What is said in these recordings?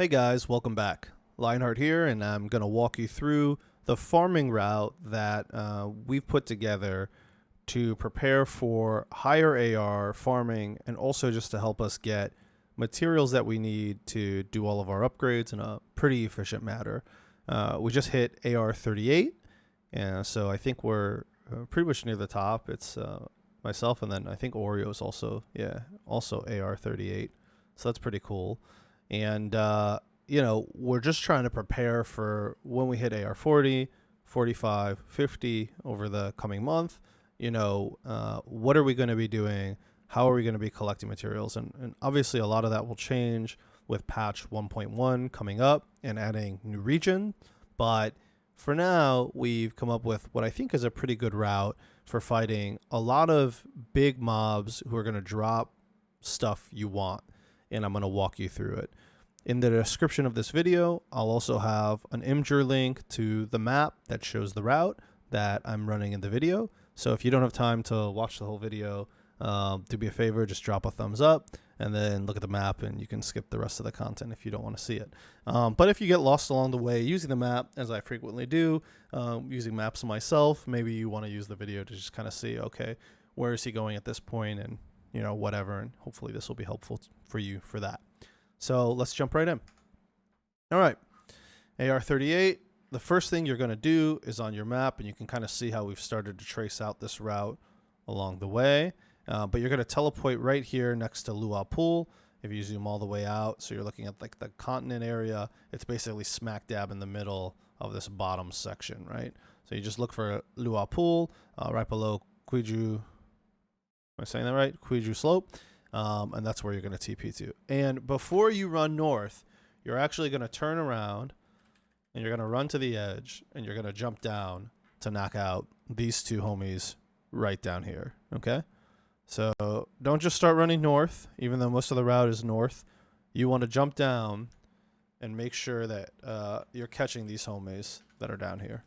Hey guys, welcome back. Lionheart here, and I'm going to walk you through the farming route that we've put together to prepare for higher AR farming and also just to help us get materials that we need to do all of our upgrades in a pretty efficient manner. We just hit AR 38, and so I think we're pretty much near the top. It's myself, and then I think Oreo is also AR 38, so that's pretty cool. And we're just trying to prepare for when we hit AR 40, 45, 50 over the coming month. What are we going to be doing? How are we going to be collecting materials? And obviously a lot of that will change with patch 1.1 coming up and adding new region. But for now, we've come up with what I think is a pretty good route for fighting a lot of big mobs who are going to drop stuff you want. And I'm going to walk you through it. In the description of this video, I'll also have an Imgur link to the map that shows the route that I'm running in the video. So if you don't have time to watch the whole video, do me a favor, just drop a thumbs up and then look at the map, and you can skip the rest of the content if you don't want to see it. But if you get lost along the way using the map, as I frequently do, using maps myself, maybe you want to use the video to just kind of see, okay, where is he going at this point, and whatever, and hopefully this will be helpful for you for that. So let's jump right in. All right, AR 38. The first thing you're going to do is on your map, and you can kind of see how we've started to trace out this route along the way. But you're going to teleport right here next to Lua Pool. If you zoom all the way out, so you're looking at like the continent area, it's basically smack dab in the middle of this bottom section, right? So you just look for Lua Pool right below Kwiju. Am I saying that right? Kwiju Slope. And that's where you're going to TP to. And before you run north, you're actually going to turn around and you're going to run to the edge and you're going to jump down to knock out these two homies right down here. Okay? So don't just start running north, even though most of the route is north. You want to jump down and make sure that you're catching these homies that are down here.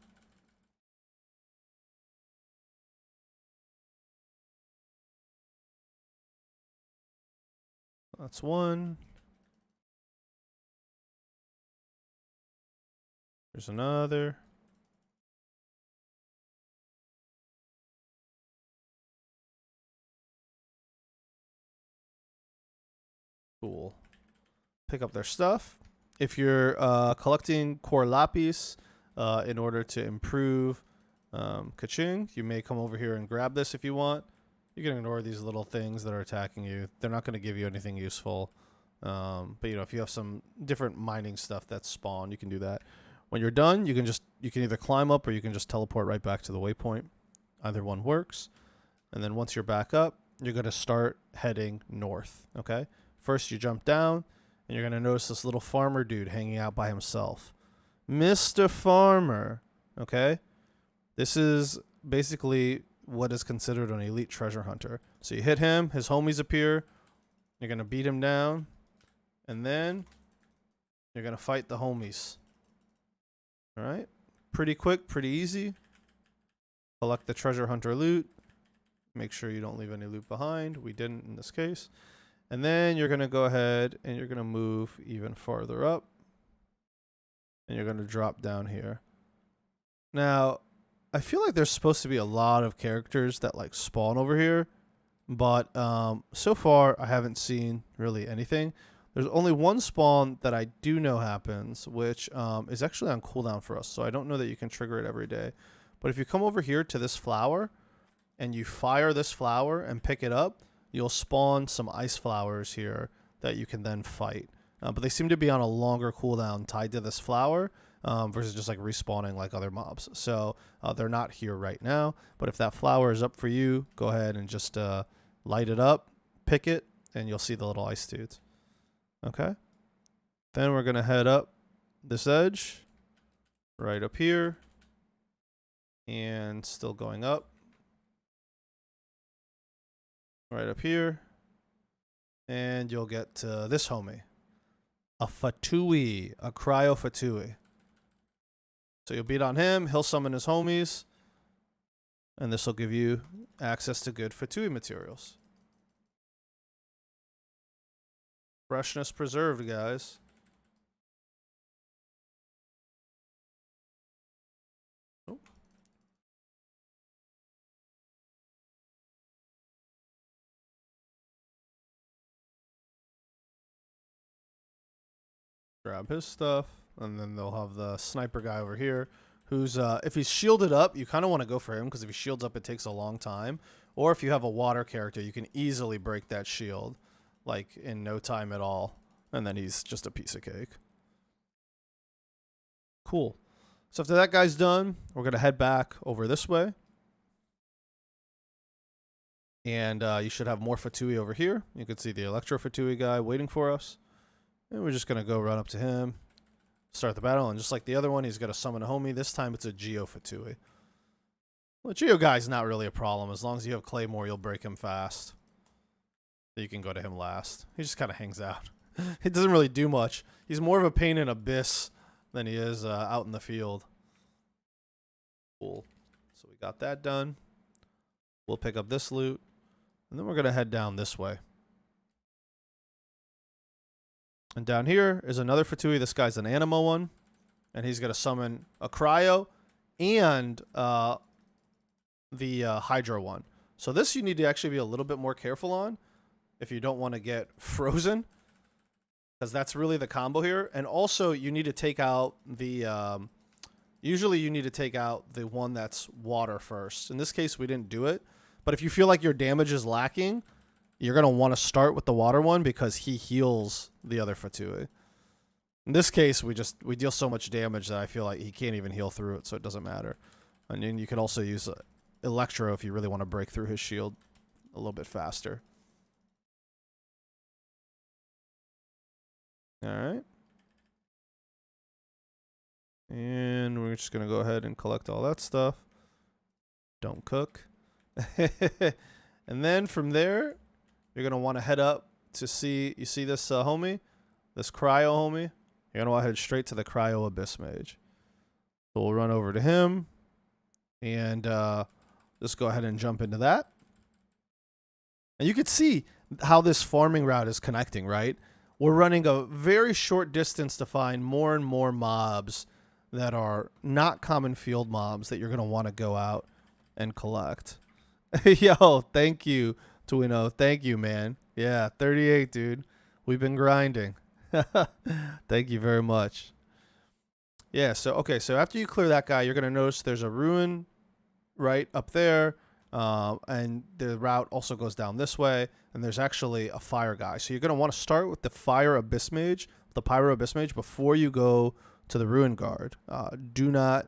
That's one. There's another. Cool. Pick up their stuff. If you're collecting core lapis in order to improve Kaching, you may come over here and grab this if you want. You can ignore these little things that are attacking you. They're not going to give you anything useful. But if you have some different mining stuff that's spawned, you can do that. When you're done, you can either climb up or you can just teleport right back to the waypoint. Either one works. And then once you're back up, you're going to start heading north. Okay. First, you jump down, and you're going to notice this little farmer dude hanging out by himself. Mr. Farmer. Okay. This is basically what is considered an elite treasure hunter. So you hit him, his homies appear, you're going to beat him down, and then you're going to fight the homies. All right? Pretty quick, pretty easy. Collect the treasure hunter loot. Make sure you don't leave any loot behind. We didn't in this case. And then you're going to go ahead and you're going to move even farther up. And you're going to drop down here. Now, I feel like there's supposed to be a lot of characters that like spawn over here, but so far I haven't seen really anything. There's only one spawn that I do know happens, which is actually on cooldown for us, so I don't know that you can trigger it every day. But if you come over here to this flower and you fire this flower and pick it up, you'll spawn some ice flowers here that you can then fight. But they seem to be on a longer cooldown tied to this flower. Versus just like respawning like other mobs. So they're not here right now. But if that flower is up for you, go ahead and just light it up, pick it, and you'll see the little ice dudes. Okay. Then we're going to head up this edge, right up here, and still going up. Right up here. And you'll get to this homie. A Fatui, a Cryo Fatui. So you'll beat on him, he'll summon his homies, and this will give you access to good Fatui materials. Freshness preserved, guys. Grab his stuff, and then they'll have the sniper guy over here who's, if he's shielded up, you kind of want to go for him because if he shields up, it takes a long time. Or if you have a water character, you can easily break that shield, like, in no time at all. And then he's just a piece of cake. Cool. So after that guy's done, we're going to head back over this way. And you should have more Fatui over here. You can see the Electro Fatui guy waiting for us. And we're just going to go run up to him, start the battle. And just like the other one, he's going to summon a homie. This time it's a Geo Fatui. Well, Geo guy's not really a problem. As long as you have Claymore, you'll break him fast. You can go to him last. He just kind of hangs out. He doesn't really do much. He's more of a pain in Abyss than he is out in the field. Cool. So we got that done. We'll pick up this loot. And then we're going to head down this way. And down here is another Fatui. This guy's an Animo one. And he's going to summon a Cryo and the Hydro one. So this you need to actually be a little bit more careful on if you don't want to get frozen. Because that's really the combo here. And also you need to take out the... usually you need to take out the one that's water first. In this case, we didn't do it. But if you feel like your damage is lacking, you're going to want to start with the water one because he heals the other Fatui. In this case, we deal so much damage that I feel like he can't even heal through it, so it doesn't matter. And then you can also use Electro if you really want to break through his shield a little bit faster. All right. And we're just going to go ahead and collect all that stuff. Don't cook. And then from there, you're going to want to head up to see, you see this homie? This Cryo homie? You're going to want to head straight to the Cryo Abyss Mage. So we'll run over to him. And just go ahead and jump into that. And you can see how this farming route is connecting, right? We're running a very short distance to find more and more mobs that are not common field mobs that you're going to want to go out and collect. Yo, thank you, Twino. Thank you, man. Yeah, 38, dude. We've been grinding. Thank you very much. Yeah, so, okay, so after you clear that guy, you're going to notice there's a ruin right up there, and the route also goes down this way, and there's actually a fire guy. So you're going to want to start with the Fire Abyss Mage, the Pyro Abyss Mage, before you go to the Ruin Guard. Do not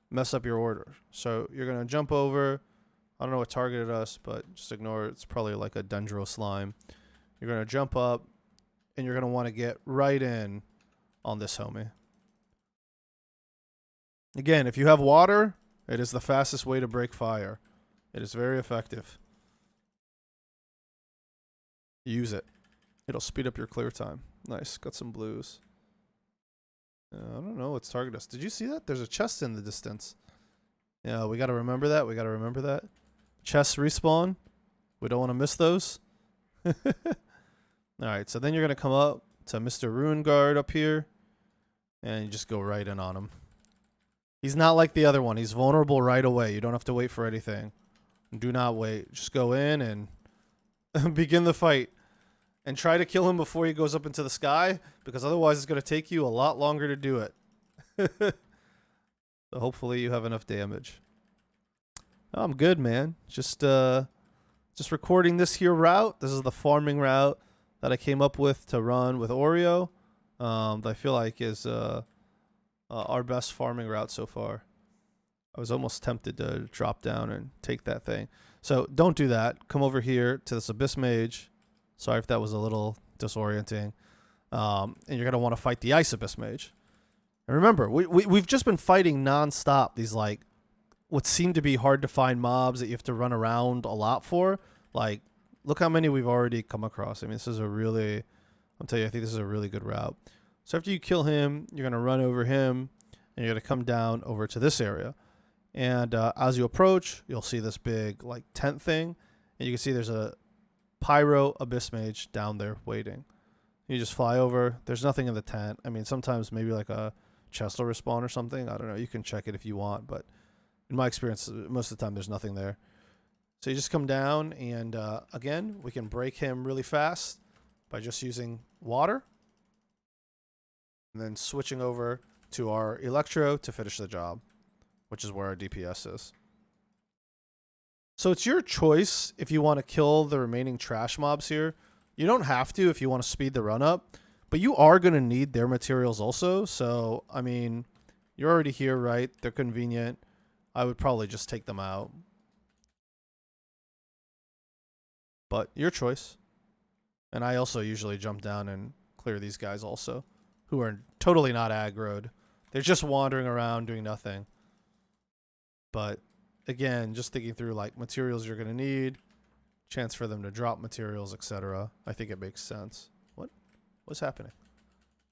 mess up your order. So you're going to jump over. I don't know what targeted us, but just ignore it. It's probably like a Dendro slime. You're going to jump up, and you're going to want to get right in on this homie. Again, if you have water, it is the fastest way to break fire. It is very effective. Use it. It'll speed up your clear time. Nice. Got some blues. I don't know what's targeted us. Did you see that? There's a chest in the distance. Yeah, we got to remember that. We got to remember that. Chests respawn. We don't want to miss those. All right, so then you're going to come up to Mr. Ruin Guard up here, and you just go right in on him. He's not like the other one. He's vulnerable right away. You don't have to wait for anything. Do not wait. Just go in and begin the fight. And try to kill him before he goes up into the sky, because otherwise it's going to take you a lot longer to do it. So hopefully you have enough damage. I'm good, man. Just recording this here route. This is the farming route that I came up with to run with Oreo. That I feel like is our best farming route so far. I was almost tempted to drop down and take that thing. So don't do that. Come over here to this Abyss Mage. Sorry if that was a little disorienting. And you're going to want to fight the Ice Abyss Mage. And remember, we've just been fighting nonstop these, like, what seem to be hard to find mobs that you have to run around a lot for. Like, look how many we've already come across. I mean, this is a really, I'll tell you, I think this is a really good route. So after you kill him, you're going to run over him, and you're going to come down over to this area. And as you approach, you'll see this big, like, tent thing. And you can see there's a Pyro Abyss Mage down there waiting. You just fly over. There's nothing in the tent. I mean, sometimes maybe like a chest will respawn or something. I don't know. You can check it if you want, but in my experience, most of the time there's nothing there. So you just come down, and again, we can break him really fast by just using water. And then switching over to our Electro to finish the job, which is where our DPS is. So it's your choice if you want to kill the remaining trash mobs here. You don't have to if you want to speed the run up, but you are going to need their materials also. So, I mean, you're already here, right? They're convenient. I would probably just take them out. But your choice. And I also usually jump down and clear these guys also, who are totally not aggroed. They're just wandering around doing nothing. But again, just thinking through like materials you're going to need, chance for them to drop materials, etc. I think it makes sense. What's happening?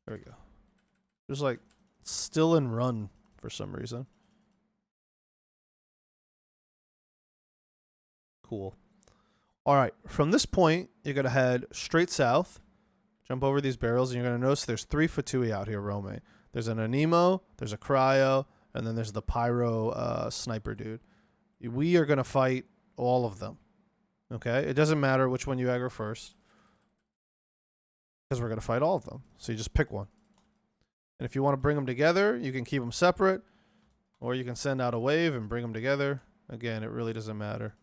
There we go. There's like still and run for some reason. Cool. All right, from this point, you're going to head straight south, jump over these barrels, and you're going to notice there's 3 Fatui out here roaming. There's an Anemo, there's a Cryo, and then there's the Pyro sniper dude. We are going to fight all of them, okay? It doesn't matter which one you aggro first, because we're going to fight all of them. So you just pick one. And if you want to bring them together, you can keep them separate, or you can send out a wave and bring them together. Again, it really doesn't matter.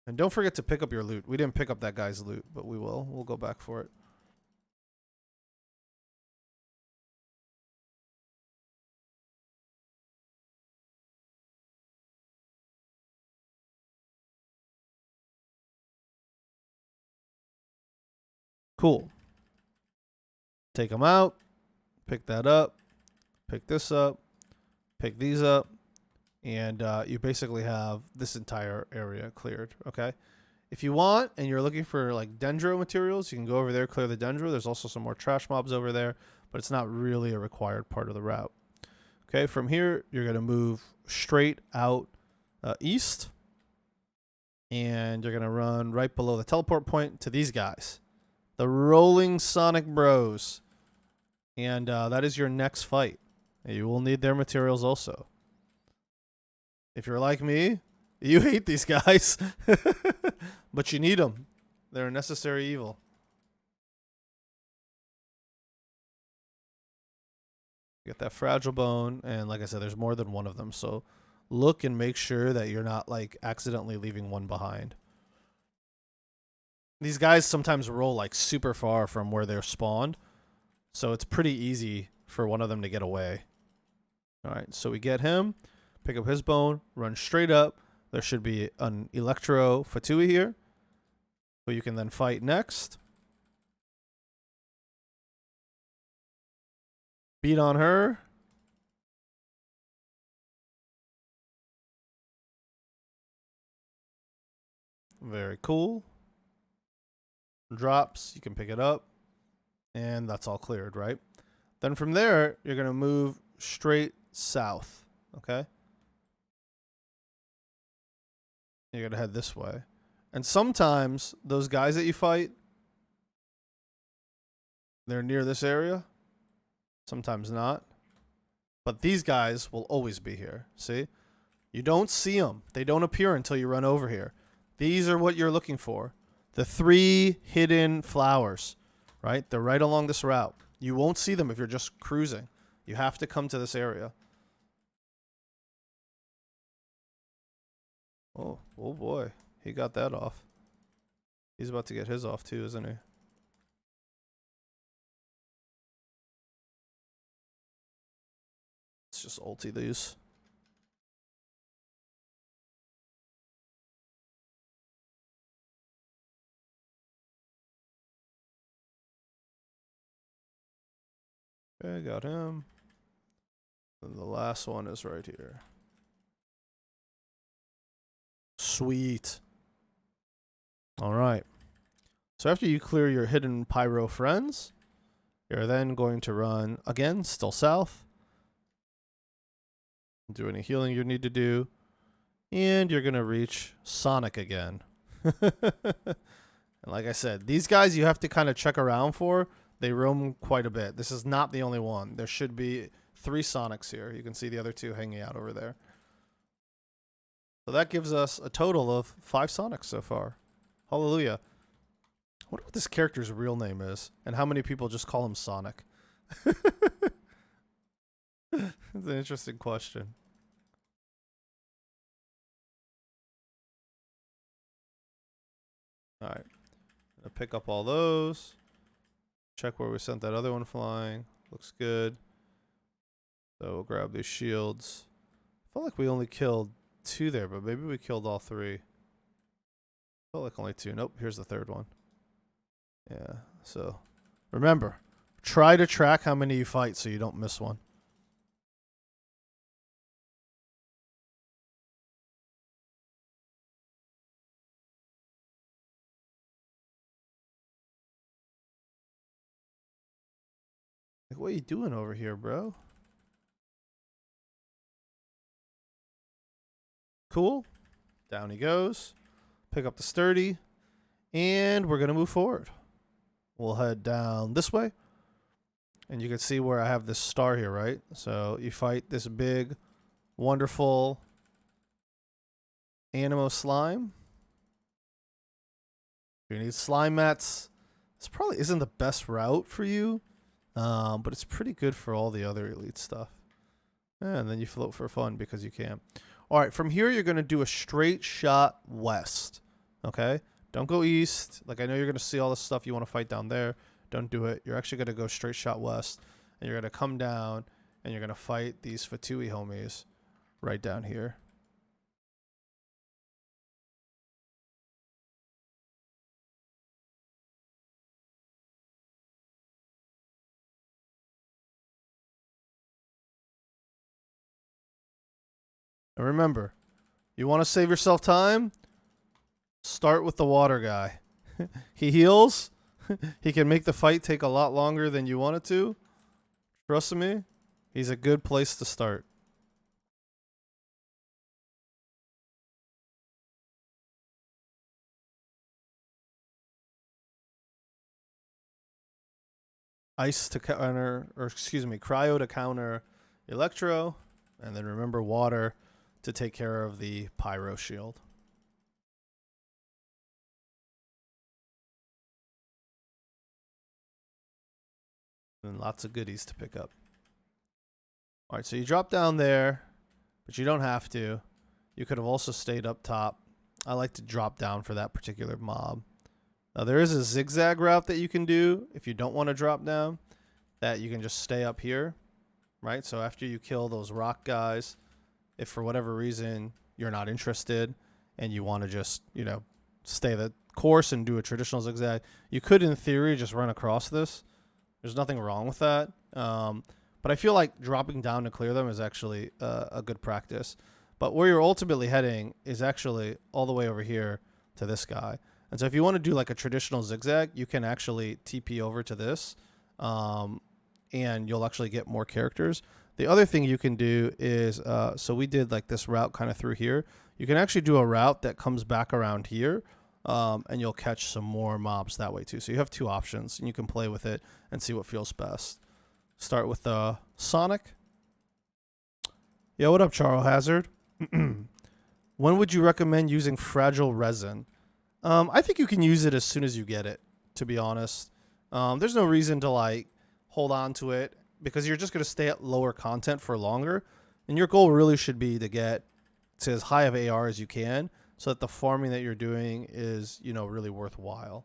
And don't forget to pick up your loot. We didn't pick up that guy's loot, but we will. We'll go back for it. Cool. Take them out. Pick that up. Pick this up. Pick these up. And you basically have this entire area cleared, okay? If you want, and you're looking for like dendro materials, you can go over there, clear the dendro. There's also some more trash mobs over there, but it's not really a required part of the route. Okay, from here, you're going to move straight out east, and you're going to run right below the teleport point to these guys, the Rolling Sonic Bros. And that is your next fight. You will need their materials also. If you're like me, you hate these guys, but you need them. They're a necessary evil. Get that fragile bone, and like I said, there's more than one of them, so look and make sure that you're not like accidentally leaving one behind. These guys sometimes roll like super far from where they're spawned, so it's pretty easy for one of them to get away. All right, so we get him. Pick up his bone, run straight up. There should be an Electro Fatui here, who you can then fight next. Beat on her. Very cool. Drops, you can pick it up. And that's all cleared, right? Then from there, you're going to move straight south, okay? You're going to head this way. And sometimes those guys that you fight, they're near this area. Sometimes not. But these guys will always be here. See? You don't see them. They don't appear until you run over here. These are what you're looking for. The 3 hidden flowers, right? They're right along this route. You won't see them if you're just cruising. You have to come to this area. Oh boy. He got that off. He's about to get his off too, isn't he? Let's just ulti these. Okay, got him. And the last one is right here. Sweet. All right. So after you clear your hidden pyro friends, you're then going to run again, still south. Do any healing you need to do. And you're going to reach Sonic again. And like I said, these guys you have to kind of check around for. They roam quite a bit. This is not the only one. There should be 3 Sonics here. You can see the other 2 hanging out over there. So that gives us a total of 5 Sonics so far. Hallelujah. I wonder what this character's real name is, and how many people just call him Sonic. That's an interesting question. All right. Gonna pick up all those. Check where we sent that other one flying. Looks good. So we'll grab these shields. Felt like we only killed 2 there, but maybe we killed all 3. Felt like only 2. Nope, here's the 3rd one. Yeah, so remember, try to track how many you fight so you don't miss one. Like, what are you doing over here, bro? Cool. Down he goes. Pick up the sturdy. And we're going to move forward. We'll head down this way. And you can see where I have this star here, right? So you fight this big, wonderful Animo slime. You need slime mats. This probably isn't the best route for you. But it's pretty good for all the other elite stuff. And then you float for fun because you can. All right, from here, you're going to do a straight shot west. Okay? Don't go east. Like, I know you're going to see all the stuff you want to fight down there. Don't do it. You're actually going to go straight shot west. And you're going to come down, and you're going to fight these Fatui homies right down here. And remember, you want to save yourself time? Start with the water guy. He heals. He can make the fight take a lot longer than you want it to. Trust me, he's a good place to start. Ice to counter, or excuse me, cryo to counter electro. And then remember water to take care of the pyro shield. And lots of goodies to pick up. All right, so you drop down there, but you don't have to. You could have also stayed up top. I like to drop down for that particular mob. Now, there is a zigzag route that you can do if you don't want to drop down, that you can just stay up here, right? So after you kill those rock guys, if for whatever reason you're not interested and you want to just, you know, stay the course and do a traditional zigzag, you could, in theory, just run across this. There's nothing wrong with that. But I feel like dropping down to clear them is actually a good practice. But where you're ultimately heading is actually all the way over here to this guy. And so if you want to do like a traditional zigzag, you can actually TP over to this, and you'll actually get more characters. The other thing you can do is, so we did like this route kind of through here. You can actually do a route that comes back around here, and you'll catch some more mobs that way too. So you have 2 options, and you can play with it and see what feels best. Start with Sonic. Yo, what up, Charo Hazard? When would you recommend using fragile resin? I think you can use it as soon as you get it, to be honest. There's no reason to like hold on to it because you're just going to stay at lower content for longer. And your goal really should be to get to as high of AR as you can so that the farming that you're doing is, you know, really worthwhile.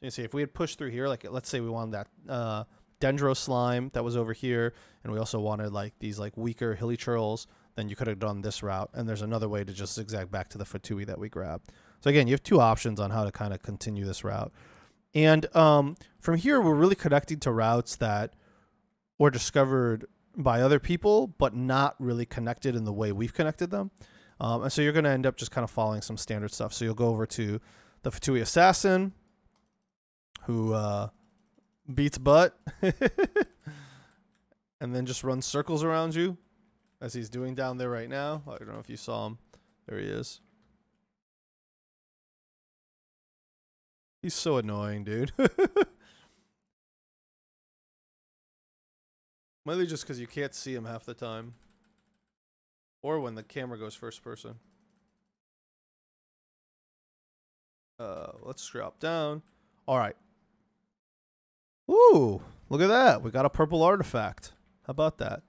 You see, if we had pushed through here, like let's say we wanted that Dendro slime that was over here, and we also wanted like these like weaker hilly churls, then you could have done this route. And there's another way to just zigzag back to the Fatui that we grabbed. So again, you have 2 options on how to kind of continue this route. And from here, we're really connecting to routes that were discovered by other people, but not really connected in the way we've connected them. And so you're going to end up just kind of following some standard stuff. So you'll go over to the Fatui Assassin, who beats butt, and then just runs circles around you, as he's doing down there right now. I don't know if you saw him. There he is. He's so annoying, dude. Mainly just because you can't see him half the time. Or when the camera goes first person. Let's drop down. All right. Ooh, look at that. We got a purple artifact. How about that?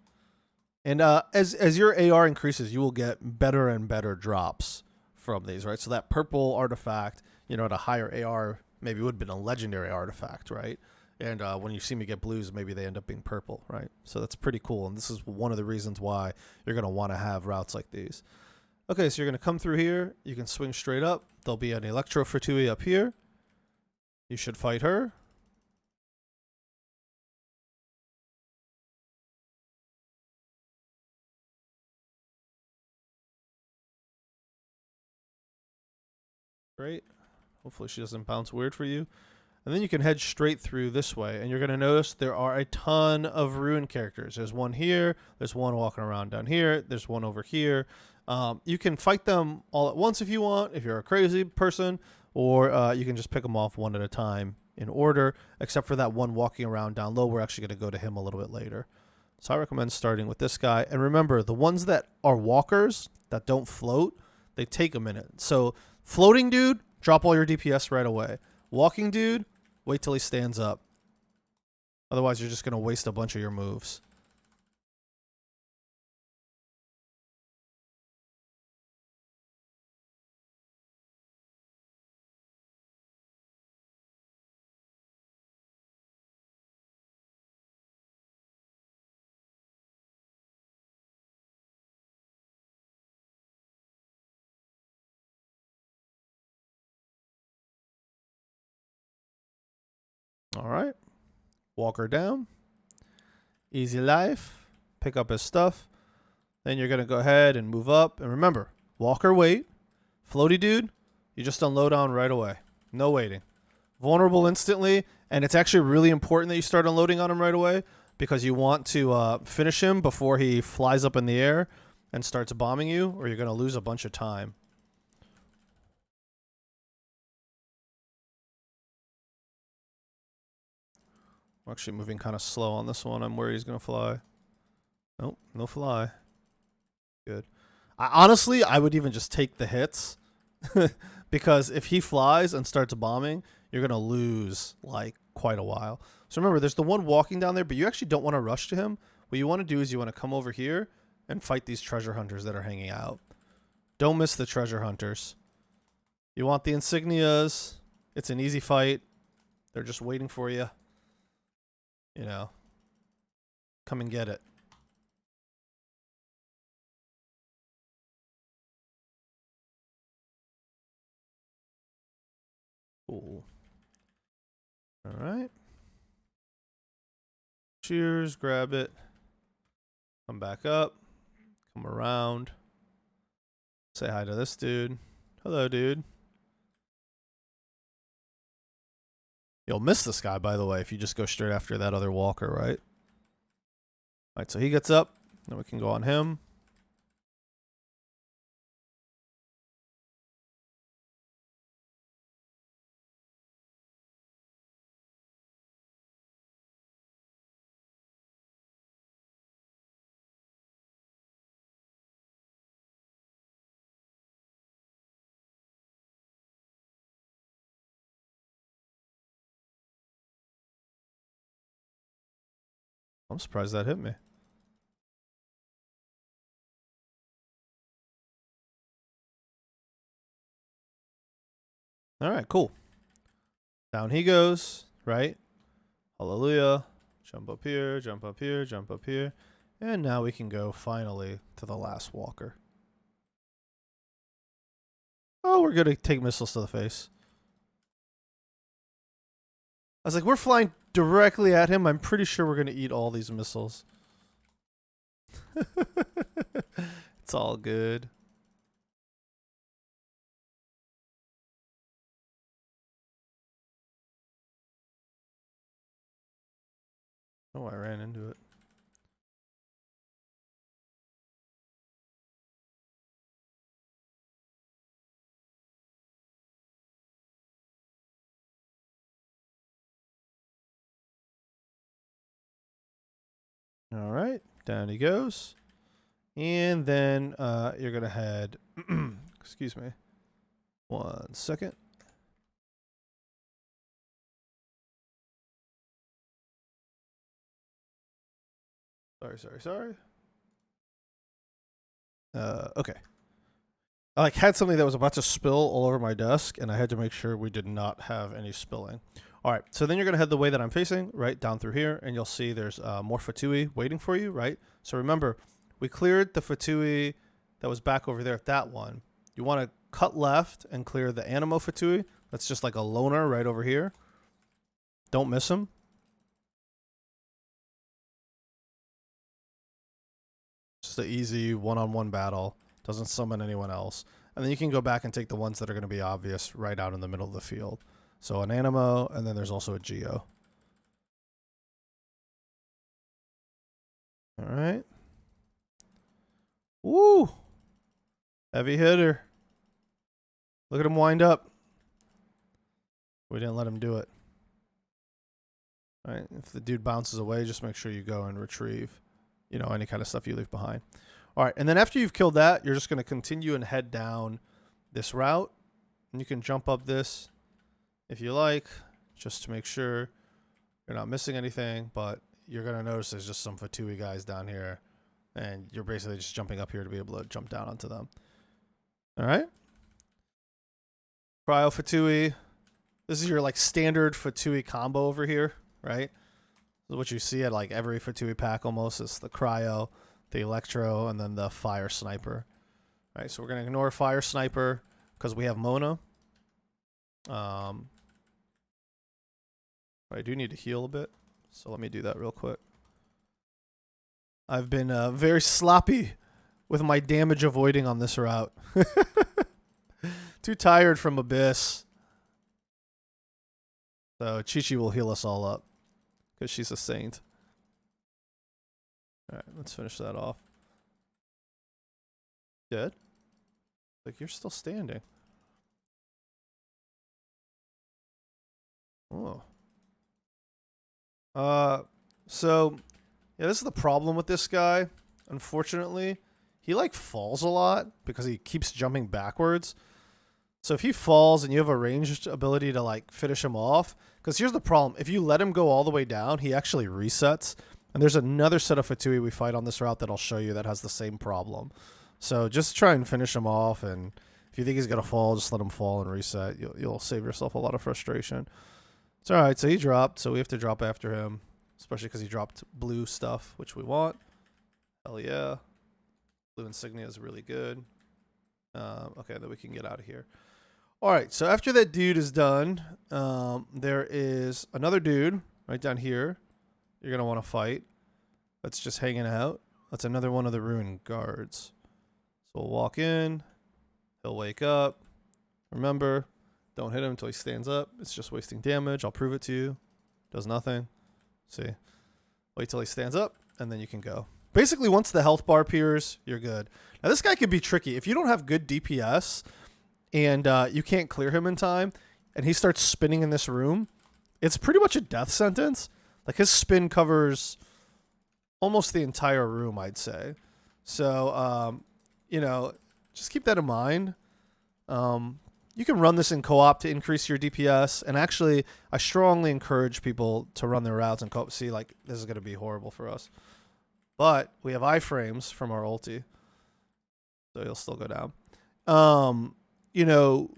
And as your AR increases, you will get better and better drops from these, right? So that purple artifact, you know, at a higher AR, maybe would have been a legendary artifact, right? And when you see me get blues, maybe they end up being purple, right? So that's pretty cool. And this is one of the reasons why you're going to want to have routes like these. Okay, so you're going to come through here. You can swing straight up. There'll be an Electro Fatui up here. You should fight her. Great. Hopefully she doesn't bounce weird for you. And then you can head straight through this way. And you're going to notice there are a ton of ruin characters. There's one here. There's one walking around down here. There's one over here. You can fight them all at once if you want, if you're a crazy person. Or you can just pick them off one at a time in order. Except for that one walking around down low. We're actually going to go to him a little bit later. So I recommend starting with this guy. And remember, the ones that are walkers that don't float, they take a minute. So floating dude, drop all your DPS right away. Walking dude, wait till he stands up. Otherwise, you're just going to waste a bunch of your moves. All right. Walker down. Easy life. Pick up his stuff. Then you're going to go ahead and move up. And remember, walker wait. Floaty dude, you just unload on right away. No waiting. Vulnerable instantly. And it's actually really important that you start unloading on him right away because you want to finish him before he flies up in the air and starts bombing you, or you're going to lose a bunch of time. We're actually moving kind of slow on this one. I'm worried he's going to fly. Nope, no fly. Good. Honestly, I would even just take the hits because if he flies and starts bombing, you're going to lose like quite a while. So remember, there's the one walking down there, but you actually don't want to rush to him. What you want to do is you want to come over here and fight these treasure hunters that are hanging out. Don't miss the treasure hunters. You want the insignias. It's an easy fight. They're just waiting for you. You know, come and get it. Cool. All right. Cheers, grab it. Come back up. Come around. Say hi to this dude. Hello, dude. You'll miss this guy, by the way, if you just go straight after that other walker, right? All right, so he gets up. Then we can go on him. I'm surprised that hit me. All right, cool. Down he goes, right? Hallelujah. Jump up here, jump up here, jump up here. And now we can go finally to the last walker. Oh, we're going to take missiles to the face. I was like, we're flying directly at him. I'm pretty sure we're going to eat all these missiles. It's all good. Oh, I ran into it. All right, down he goes. And then you're going to head, excuse me, 1 second. Sorry. Okay. I like had something that was about to spill all over my desk, and I had to make sure we did not have any spilling. All right, so then you're going to head the way that I'm facing, right, down through here, and you'll see there's more Fatui waiting for you, right? So remember, we cleared the Fatui that was back over there at that one. You want to cut left and clear the Animo Fatui. That's just like a loner right over here. Don't miss him. Just an easy one-on-one battle. Doesn't summon anyone else. And then you can go back and take the ones that are going to be obvious right out in the middle of the field. So an Animo, and then there's also a Geo. All right. Woo! Heavy hitter. Look at him wind up. We didn't let him do it. All right. If the dude bounces away, just make sure you go and retrieve, you know, any kind of stuff you leave behind. All right. And then after you've killed that, you're just going to continue and head down this route. And you can jump up this if you like, just to make sure you're not missing anything. But you're going to notice there's just some Fatui guys down here. And you're basically just jumping up here to be able to jump down onto them. All right. Cryo Fatui. This is your like standard Fatui combo over here, right? This is what you see at like every Fatui pack almost. It's the Cryo, the Electro, and then the Fire Sniper. All right, so we're going to ignore Fire Sniper because we have Mona. I do need to heal a bit, so let me do that real quick. I've been very sloppy with my damage avoiding on this route. Too tired from Abyss. So Chi-Chi will heal us all up because she's a saint. All right, let's finish that off. Dead? Like, you're still standing. Oh. So, yeah, this is the problem with this guy. Unfortunately, he like falls a lot because he keeps jumping backwards. So if he falls and you have a ranged ability to like finish him off, because here's the problem. If you let him go all the way down, he actually resets. And there's another set of Fatui we fight on this route that I'll show you that has the same problem. So just try and finish him off. And if you think he's going to fall, just let him fall and reset. You'll save yourself a lot of frustration. It's all right. So he dropped. So we have to drop after him, especially because he dropped blue stuff, which we want. Hell yeah. Blue insignia is really good. Okay, then we can get out of here. All right, so after that dude is done, there is another dude right down here you're going to want to fight. That's just hanging out. That's another one of the ruin guards. So we'll walk in. He'll wake up. Remember, don't hit him until he stands up. It's just wasting damage. I'll prove it to you. Does nothing. See? Wait till he stands up, and then you can go. Basically, once the health bar appears, you're good. Now, this guy could be tricky. If you don't have good DPS and you can't clear him in time, and he starts spinning in this room, it's pretty much a death sentence. Like, his spin covers almost the entire room, I'd say. So, you know, just keep that in mind. You can run this in co-op to increase your DPS. And actually, I strongly encourage people to run their routes in co-op. See, like, this is going to be horrible for us. But we have iframes from our ulti. So he'll still go down. You know,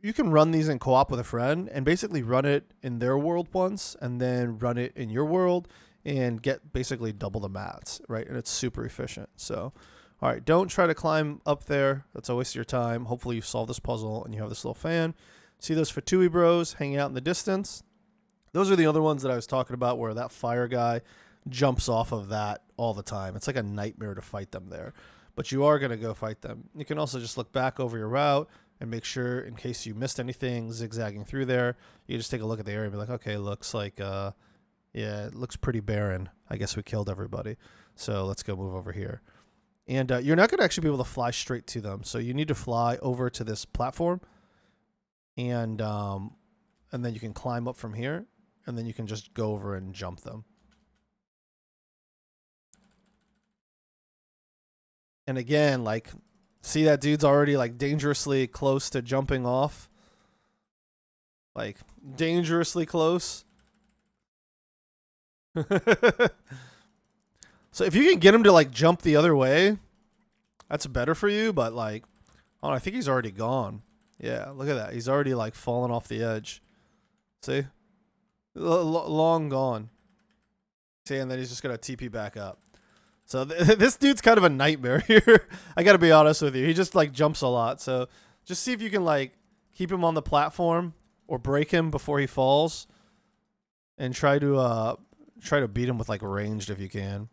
you can run these in co-op with a friend and basically run it in their world once and then run it in your world and get basically double the mats, right? And it's super efficient. So, all right, don't try to climb up there. That's a waste of your time. Hopefully you solve this puzzle and you have this little fan. See those Fatui bros hanging out in the distance? Those are the other ones that I was talking about where that fire guy jumps off of that all the time. It's like a nightmare to fight them there. But you are going to go fight them. You can also just look back over your route and make sure, in case you missed anything zigzagging through there, you just take a look at the area and be like, okay, looks like, yeah, it looks pretty barren. I guess we killed everybody. So let's go move over here. And you're not going to actually be able to fly straight to them. So you need to fly over to this platform. And then you can climb up from here. And then you can just go over and jump them. And again, like, see that dude's already like dangerously close to jumping off. Like, dangerously close. So if you can get him to like jump the other way, that's better for you. But like, oh, I think he's already gone. Yeah, look at that. He's already like fallen off the edge. See? Long gone. See, and then he's just going to TP back up. So this dude's kind of a nightmare here. I got to be honest with you. He just like jumps a lot. So just see if you can like keep him on the platform or break him before he falls. And try to beat him with like ranged if you can.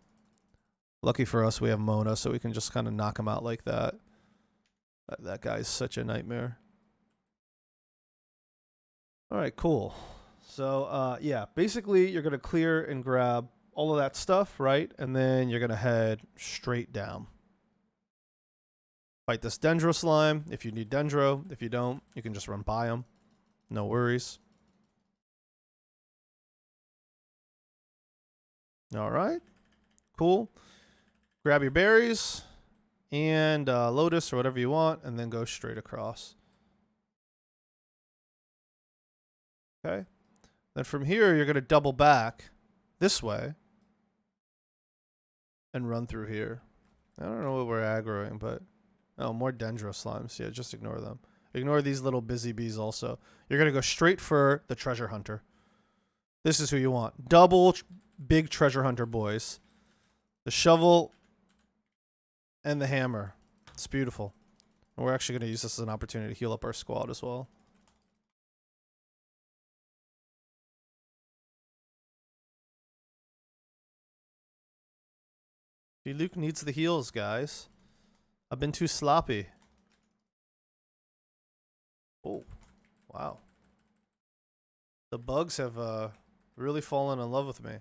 Lucky for us, we have Mona, so we can just kind of knock him out like that. That guy's such a nightmare. All right, cool. So, yeah, basically you're going to clear and grab all of that stuff, right? And then you're going to head straight down. Fight this Dendro slime if you need Dendro. If you don't, you can just run by him. No worries. All right, cool. Grab your berries and Lotus or whatever you want, and then go straight across. Okay. Then from here, you're going to double back this way and run through here. I don't know what we're aggroing, but... Oh, more Dendro slimes. Yeah, just ignore them. Ignore these little busy bees also. You're going to go straight for the treasure hunter. This is who you want. Double big treasure hunter boys. The shovel and the hammer. It's beautiful. And we're actually going to use this as an opportunity to heal up our squad as well. Luke needs the heals, guys. I've been too sloppy. Oh, wow. The bugs have really fallen in love with me.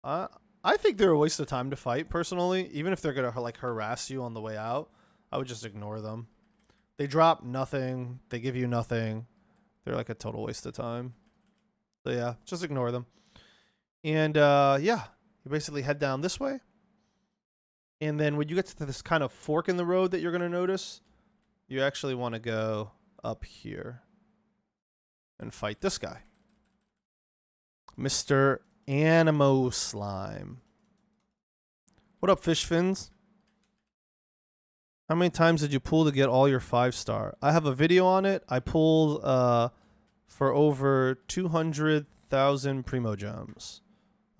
I think they're a waste of time to fight, personally. Even if they're going to like harass you on the way out, I would just ignore them. They drop nothing. They give you nothing. They're like a total waste of time. So yeah, just ignore them. And yeah, you basically head down this way. And then when you get to this kind of fork in the road that you're going to notice, you actually want to go up here and fight this guy. Mr. Animo Slime. What up, fish fins? How many times did you pull to get all your 5-star? I have a video on it. I pulled for over 200,000 Primo Gems.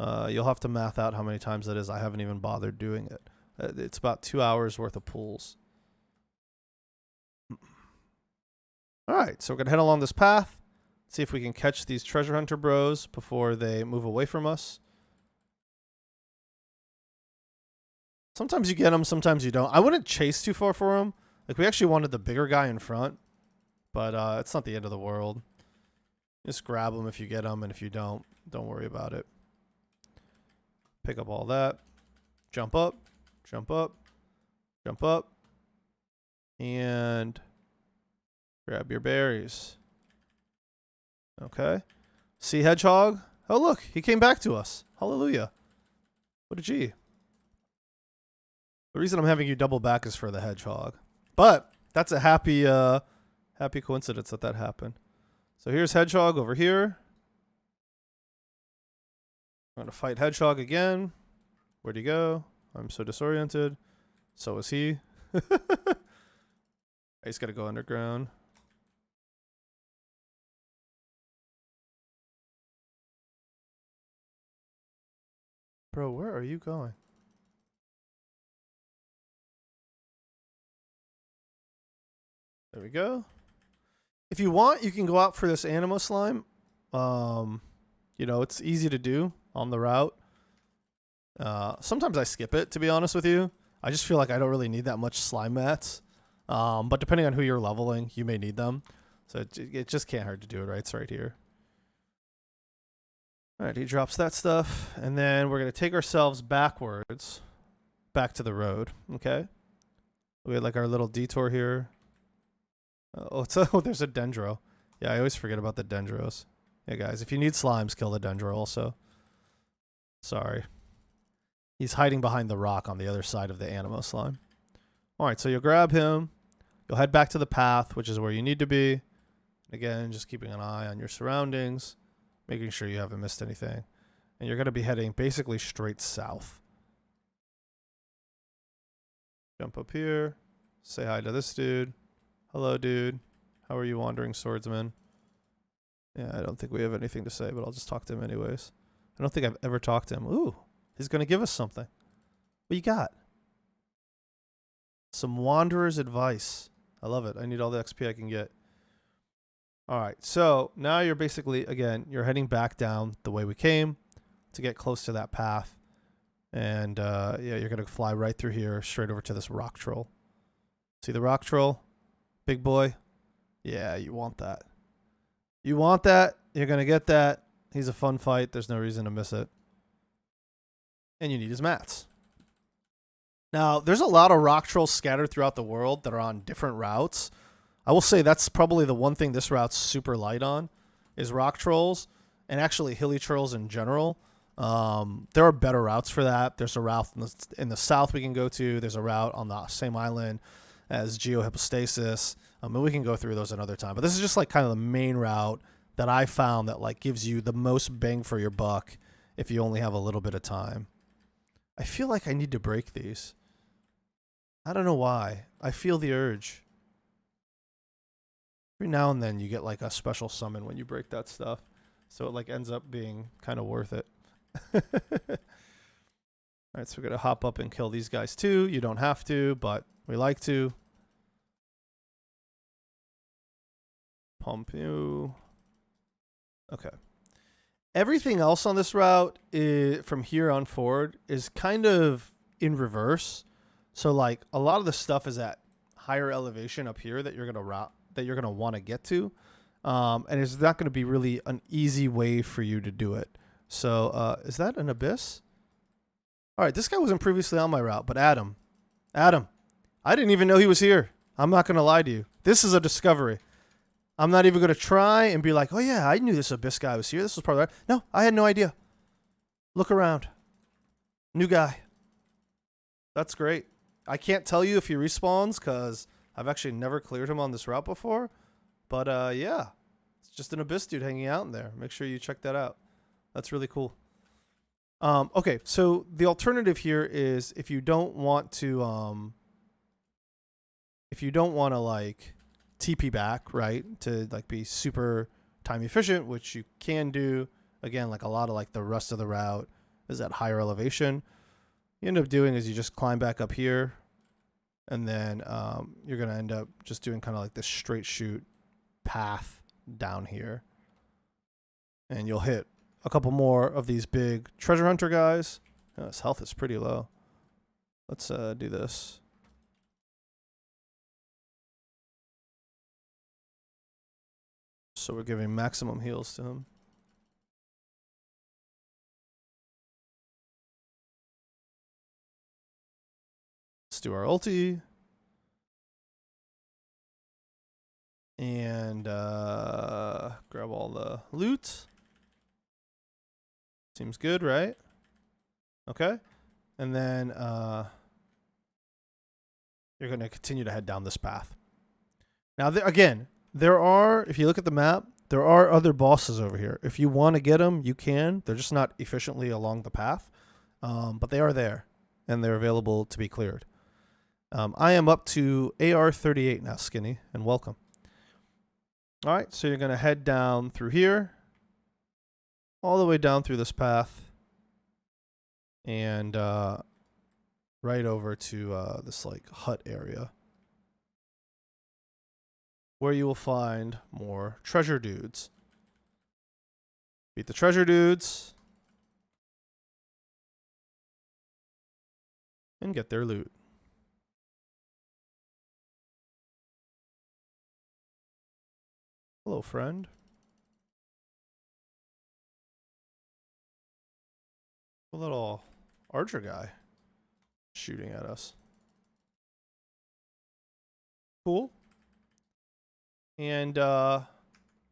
You'll have to math out how many times that is. I haven't even bothered doing it. It's about 2 hours worth of pulls. All right, so we're going to head along this path. See if we can catch these treasure hunter bros before they move away from us. Sometimes you get them, sometimes you don't. I wouldn't chase too far for them. Like, we actually wanted the bigger guy in front, but it's not the end of the world. Just grab them if you get them, and if you don't worry about it. Pick up all that. Jump up. Jump up. Jump up. And grab your berries. Okay. See Hedgehog? Oh, look. He came back to us. Hallelujah. What a G. The reason I'm having you double back is for the Hedgehog. But that's a happy happy coincidence that happened. So here's Hedgehog over here. I'm going to fight Hedgehog again. Where'd he go? I'm so disoriented. So is he. He's got to go underground. Bro, where are you going? There we go. If you want, you can go out for this Animo Slime. You know, it's easy to do on the route. Sometimes I skip it, to be honest with you. I just feel like I don't really need that much slime mats. But depending on who you're leveling, you may need them. So it just can't hurt to do it, right? It's right here. All right, he drops that stuff. And then we're going to take ourselves backwards, back to the road, okay? We had like our little detour here. Oh, there's a Dendro. Yeah, I always forget about the Dendros. Yeah, guys, if you need slimes, kill the Dendro also. Sorry. He's hiding behind the rock on the other side of the Animo Slime. All right, so you'll grab him. You'll head back to the path, which is where you need to be. Again, just keeping an eye on your surroundings, making sure you haven't missed anything. And you're going to be heading basically straight south. Jump up here. Say hi to this dude. Hello, dude. How are you, wandering swordsman? Yeah, I don't think we have anything to say, but I'll just talk to him anyways. I don't think I've ever talked to him. Ooh, he's going to give us something. What you got? Some wanderer's advice. I love it. I need all the XP I can get. All right, so now you're basically, again, you're heading back down the way we came to get close to that path. And, yeah, you're going to fly right through here, straight over to this rock troll. See the rock troll? Big boy? Yeah, you want that. You want that. You're going to get that. He's a fun fight. There's no reason to miss it. And you need his mats. Now, there's a lot of rock trolls scattered throughout the world that are on different routes. I will say that's probably the one thing this route's super light on is rock trolls and actually hilly trolls in general. There are better routes for that. There's a route in the south we can go to. There's a route on the same island as Geohypostasis. And we can go through those another time. But this is just like kind of the main route that I found that like gives you the most bang for your buck if you only have a little bit of time. I feel like I need to break these. I don't know why. I feel the urge. Every now and then you get like a special summon when you break that stuff. So it like ends up being kind of worth it. Alright, so we're going to hop up and kill these guys too. You don't have to, but we like to. Pump you. Okay. Everything else on this route is, from here on forward is kind of in reverse. So like a lot of the stuff is at higher elevation up here that you're gonna want to get to, and it's not going to be really an easy way for you to do it. So is that an abyss? All right, this guy wasn't previously on my route, but Adam, I didn't even know he was here. I'm not going to lie to you. This is a discovery. I'm not even going to try and be like, oh yeah, I knew this abyss guy was here. This was probably right. No, I had no idea. Look around. New guy. That's great. I can't tell you if he respawns because I've actually never cleared him on this route before. But yeah, it's just an abyss dude hanging out in there. Make sure you check that out. That's really cool. Okay, so the alternative here is if you don't want to like TP back, right, to like be super time efficient, which you can do. Again, like a lot of like the rest of the route is at higher elevation. You end up doing is you just climb back up here, and then you're gonna end up just doing kind of like this straight shoot path down here, and you'll hit a couple more of these big treasure hunter guys. Oh, his health is pretty low. Let's do this. So we're giving maximum heals to him. Let's do our ulti. And grab all the loot. Seems good, right? Okay. And then you're going to continue to head down this path. Now, again, there are, if you look at the map, there are other bosses over here. If you want to get them, you can. They're just not efficiently along the path. But they are there, and they're available to be cleared. I am up to AR 38 now, Skinny, and welcome. All right, so you're going to head down through here, all the way down through this path, and right over to this like hut area, where you will find more treasure dudes. Beat the treasure dudes, and get their loot. Hello, friend. A little archer guy shooting at us. Cool. And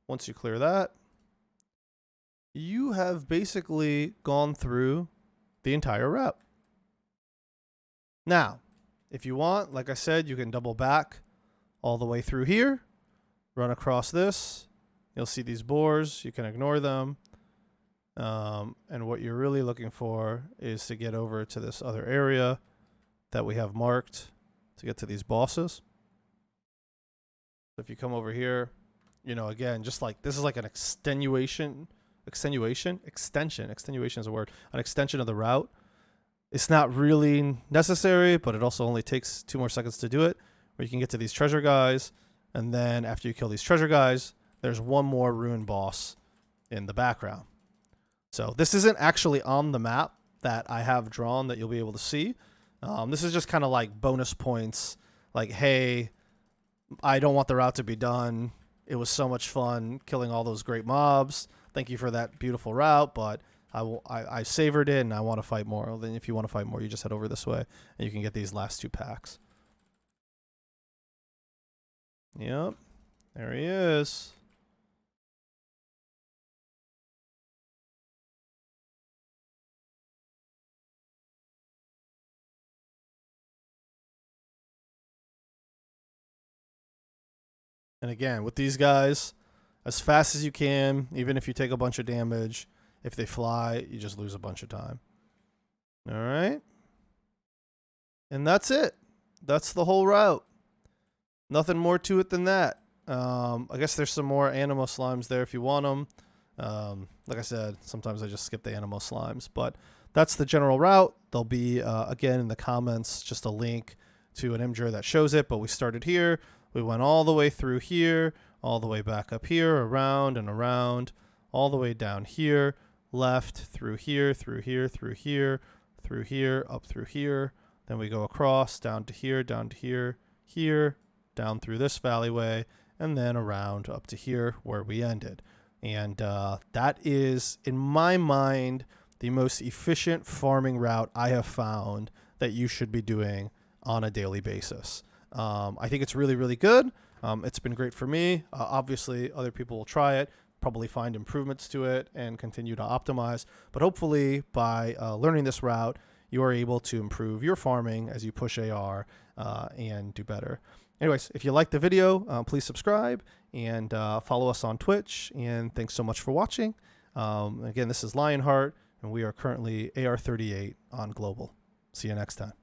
once you clear that, you have basically gone through the entire route. Now, if you want, like I said, you can double back all the way through here. Run across this. You'll see these boars. You can ignore them. And what you're really looking for is to get over to this other area that we have marked. to get to these bosses. So if you come over here, you know, again, just like this is like an extension is a word, an extension of the route. It's not really necessary, but it also only takes 2 more seconds to do it, where you can get to these treasure guys. And then after you kill these treasure guys, there's one more ruin boss in the background. So this isn't actually on the map that I have drawn that you'll be able to see. This is just kind of like bonus points. Like, hey, I don't want the route to be done. It was so much fun killing all those great mobs. Thank you for that beautiful route, but I savored it and I want to fight more. Well, then if you want to fight more, you just head over this way and you can get these last 2 packs. Yep. There he is. And again, with these guys, as fast as you can, even if you take a bunch of damage, if they fly, you just lose a bunch of time. All right. And that's it. That's the whole route. Nothing more to it than that. I guess there's some more Animo slimes there if you want them. Like I said, sometimes I just skip the Animo slimes. But that's the general route. There'll be, again, in the comments, just a link to an imgur that shows it. But we started here. We went all the way through here, all the way back up here, around and around, all the way down here, left, through here, through here, through here, through here, up through here. Then we go across, down to here, here, down through this valleyway, and then around up to here where we ended. And that is, in my mind, the most efficient farming route I have found that you should be doing on a daily basis. I think it's really, really good. It's been great for me. Obviously, other people will try it, probably find improvements to it, and continue to optimize. But hopefully, by learning this route, you are able to improve your farming as you push AR and do better. Anyways, if you liked the video, please subscribe and follow us on Twitch. And thanks so much for watching. Again, this is Lionheart, and we are currently AR38 on Global. See you next time.